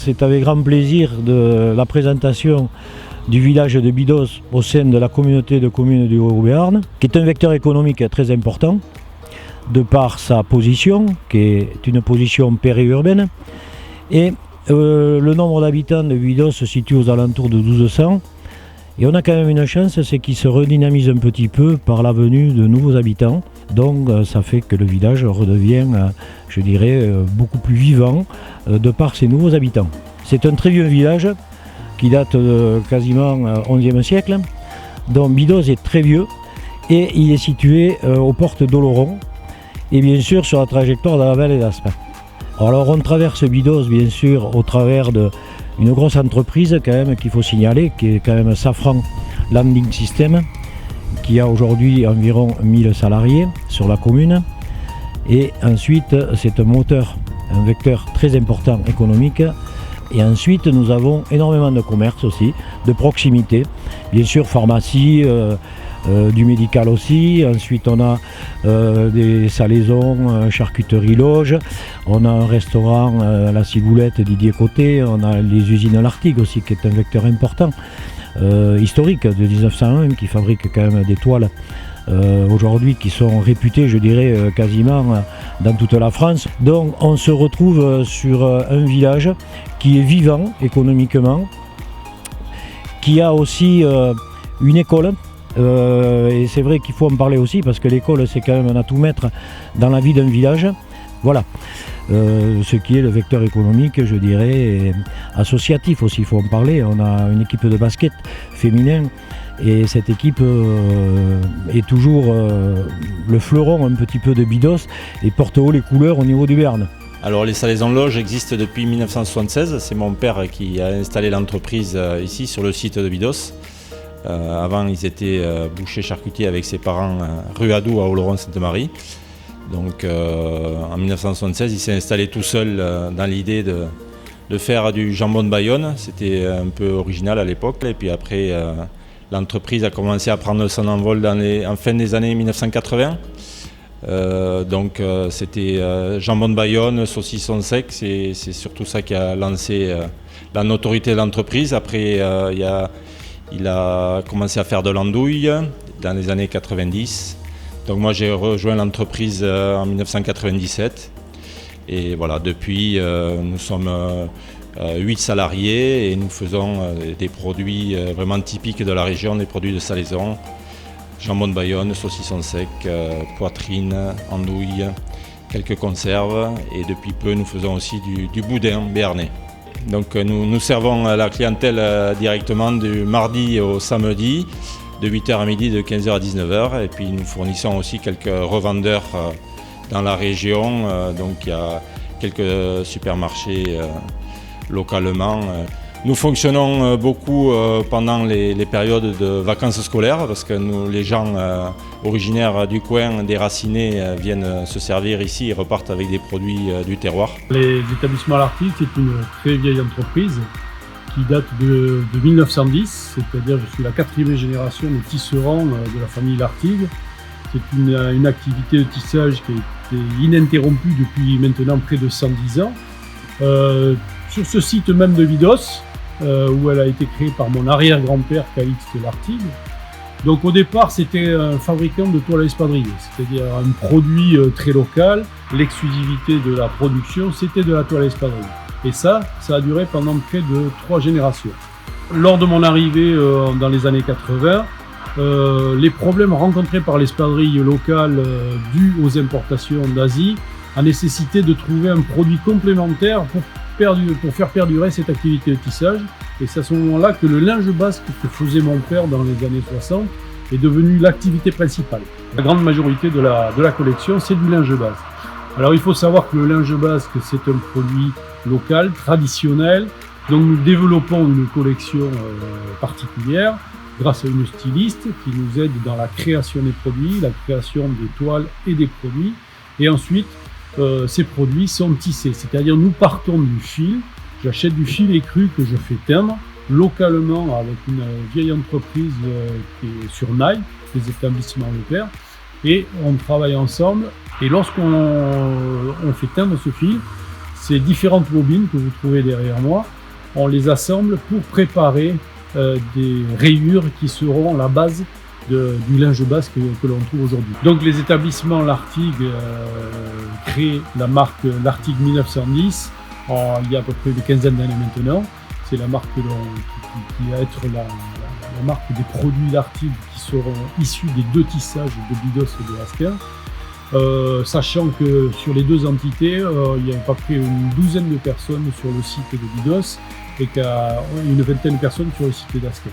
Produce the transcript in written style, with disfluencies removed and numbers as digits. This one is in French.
c'est avec grand plaisir de la présentation du village de Bidos au sein de la communauté de communes du Haut-Béarn, qui est un vecteur économique très important, de par sa position, qui est une position périurbaine. Et le nombre d'habitants de Bidos se situe aux alentours de 1200. Et on a quand même une chance, c'est qu'il se redynamise un petit peu par la venue de nouveaux habitants. Donc ça fait que le village redevient, je dirais, beaucoup plus vivant de par ses nouveaux habitants. C'est un très vieux village qui date de quasiment 11e siècle. Donc Bidos est très vieux et il est situé aux portes d'Oloron et bien sûr sur la trajectoire de la vallée d'Aspe. Alors on traverse Bidos bien sûr au travers d'une grosse entreprise quand même qu'il faut signaler, qui est quand même Safran Landing System, qui a aujourd'hui environ 1000 salariés sur la commune. Et ensuite c'est un moteur, un vecteur très important économique. Et ensuite nous avons énormément de commerce aussi, de proximité, bien sûr pharmacie, du médical aussi. Ensuite on a des salaisons, charcuterie loge, on a un restaurant, la Ciboulette Didier Côté, on a les usines Lartigue aussi qui est un vecteur important, historique de 1901 qui fabrique quand même des toiles aujourd'hui qui sont réputées je dirais quasiment dans toute la France. Donc on se retrouve sur un village qui est vivant économiquement, qui a aussi une école. Et c'est vrai qu'il faut en parler aussi parce que l'école c'est quand même un atout maître dans la vie d'un village. Voilà, ce qui est le vecteur économique je dirais et associatif aussi, il faut en parler. On a une équipe de basket féminin et cette équipe est toujours le fleuron un petit peu de Bidos et porte haut les couleurs au niveau du Béarn. Alors les salaisons loges existent depuis 1976, c'est mon père qui a installé l'entreprise ici sur le site de Bidos. Avant ils étaient bouchers charcutiers avec ses parents rue Adou à Oloron-Sainte-Marie. Donc en 1976 il s'est installé tout seul dans l'idée de faire du jambon de Bayonne. C'était un peu original à l'époque et puis après l'entreprise a commencé à prendre son envol en fin des années 1980. Donc c'était jambon de Bayonne, saucisson sec, c'est surtout ça qui a lancé la notoriété de l'entreprise. Après il a commencé à faire de l'andouille dans les années 90. Donc moi j'ai rejoint l'entreprise en 1997 et voilà, depuis nous sommes 8 salariés et nous faisons des produits vraiment typiques de la région, des produits de salaison, jambon de Bayonne, saucisson sec, poitrine, andouille, quelques conserves et depuis peu nous faisons aussi du boudin béarnais. Donc nous servons la clientèle directement du mardi au samedi, de 8h à midi, de 15h à 19h. Et puis nous fournissons aussi quelques revendeurs dans la région. Donc il y a quelques supermarchés localement. Nous fonctionnons beaucoup pendant les périodes de vacances scolaires parce que les gens originaires du coin, déracinés, viennent se servir ici et repartent avec des produits du terroir. Les établissements Lartigue, c'est une très vieille entreprise qui date de 1910, c'est-à-dire je suis la 4e génération de tisserands de la famille Lartigue. C'est une activité de tissage qui est ininterrompue depuis maintenant près de 110 ans. Sur ce site même de Bidos, où elle a été créée par mon arrière-grand-père Calixte Lartigue. Donc au départ c'était un fabricant de toiles à espadrilles, c'est-à-dire un produit très local. L'exclusivité de la production c'était de la toile à espadrilles. Et ça a duré pendant près de 3 générations. Lors de mon arrivée dans les années 80, les problèmes rencontrés par l'espadrille locale dus aux importations d'Asie a nécessité de trouver un produit complémentaire pour faire perdurer cette activité de tissage. Et c'est à ce moment-là que le linge basque que faisait mon père dans les années 60 est devenu l'activité principale. La grande majorité de la collection, c'est du linge basque. Alors il faut savoir que le linge basque, c'est un produit local, traditionnel. Donc nous développons une collection particulière grâce à une styliste qui nous aide dans la création des produits, la création des toiles et des produits. Et ensuite, ces produits sont tissés, c'est-à-dire nous partons du fil. J'achète du fil écru que je fais teindre localement avec une vieille entreprise qui est sur Naï, les établissements Leclerc, et on travaille ensemble. Et lorsqu'on fait teindre ce fil, ces différentes bobines que vous trouvez derrière moi on les assemble pour préparer des rayures qui seront la base du linge basque que l'on trouve aujourd'hui. Donc les établissements Lartigue créent la marque Lartigue 1910 il y a à peu près une quinzaine d'années maintenant. C'est la marque qui va être la marque des produits Lartigue qui seront issus des deux tissages de Bidos et de Asquin. Sachant que sur les deux entités, il y a à peu près une douzaine de personnes sur le site de Bidos et une vingtaine de personnes sur le site d'Asquin.